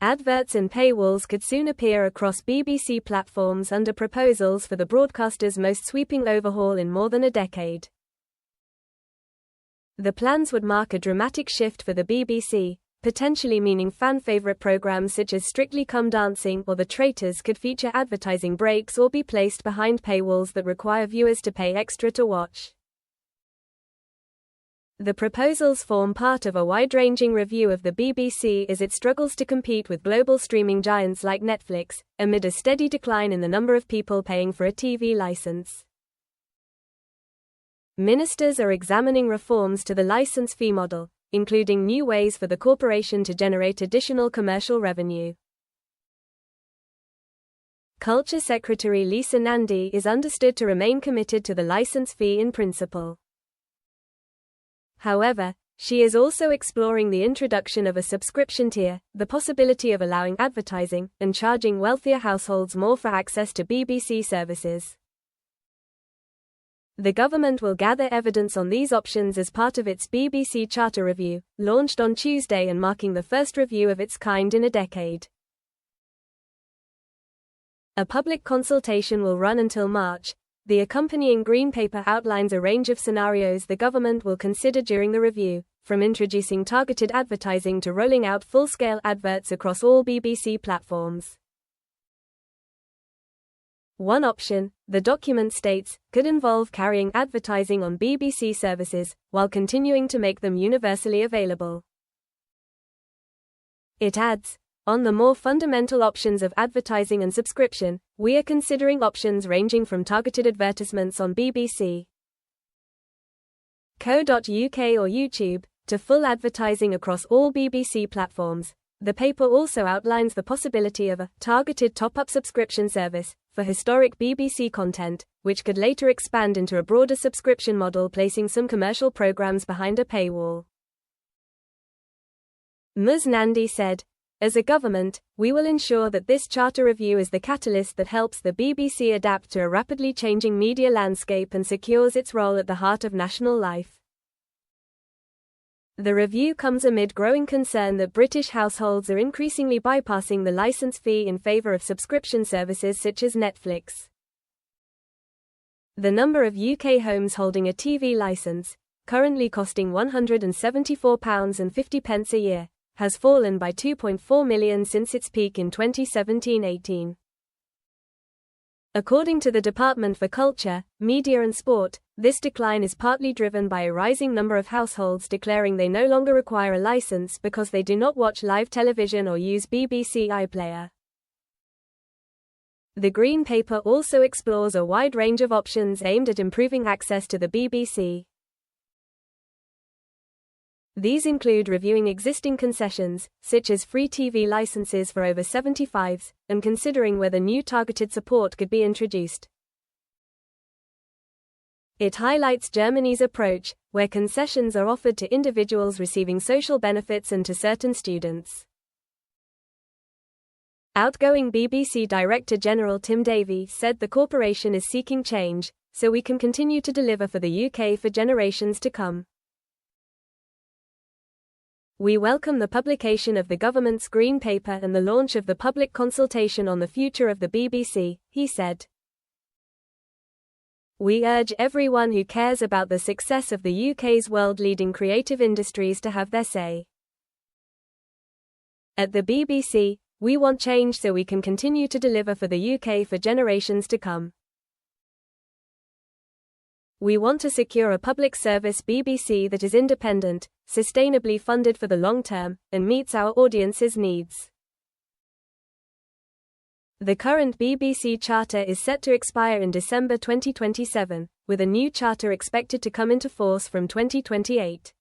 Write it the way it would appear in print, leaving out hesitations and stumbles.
Adverts and paywalls could soon appear across BBC platforms under proposals for the broadcaster's most sweeping overhaul in more than a decade. The plans would mark a dramatic shift for the BBC, potentially meaning fan-favourite programmes such as Strictly Come Dancing or The Traitors could feature advertising breaks or be placed behind paywalls that require viewers to pay extra to watch. The proposals form part of a wide-ranging review of the BBC as it struggles to compete with global streaming giants like Netflix, amid a steady decline in the number of people paying for a TV license. Ministers are examining reforms to the license fee model, including new ways for the corporation to generate additional commercial revenue. Culture Secretary Lisa Nandy is understood to remain committed to the license fee in principle. However, she is also exploring the introduction of a subscription tier, the possibility of allowing advertising, and charging wealthier households more for access to BBC services. The government will gather evidence on these options as part of its BBC Charter Review, launched on Tuesday and marking the first review of its kind in a decade. A public consultation will run until March. The accompanying green paper outlines a range of scenarios the government will consider during the review, from introducing targeted advertising to rolling out full-scale adverts across all BBC platforms. One option, the document states, could involve carrying advertising on BBC services, while continuing to make them universally available. It adds, on the more fundamental options of advertising and subscription, we are considering options ranging from targeted advertisements on BBC.co.uk or YouTube, to full advertising across all BBC platforms. The paper also outlines the possibility of a targeted top-up subscription service for historic BBC content, which could later expand into a broader subscription model, placing some commercial programmes behind a paywall. Ms. Nandy said, "As a government, we will ensure that this charter review is the catalyst that helps the BBC adapt to a rapidly changing media landscape and secures its role at the heart of national life." The review comes amid growing concern that British households are increasingly bypassing the license fee in favour of subscription services such as Netflix. The number of UK homes holding a TV licence, currently costing £174.50 a year, has fallen by 2.4 million since its peak in 2017-18. According to the Department for Culture, Media and Sport, this decline is partly driven by a rising number of households declaring they no longer require a license because they do not watch live television or use BBC iPlayer. The Green Paper also explores a wide range of options aimed at improving access to the BBC. These include reviewing existing concessions, such as free TV licenses for over 75s, and considering whether new targeted support could be introduced. It highlights Germany's approach, where concessions are offered to individuals receiving social benefits and to certain students. Outgoing BBC Director General Tim Davies said the corporation is seeking change, so we can continue to deliver for the UK for generations to come. We welcome the publication of the government's Green Paper and the launch of the public consultation on the future of the BBC, he said. We urge everyone who cares about the success of the UK's world-leading creative industries to have their say. At the BBC, we want change so we can continue to deliver for the UK for generations to come. We want to secure a public service BBC that is independent, sustainably funded for the long term, and meets our audience's needs. The current BBC Charter is set to expire in December 2027, with a new charter expected to come into force from 2028.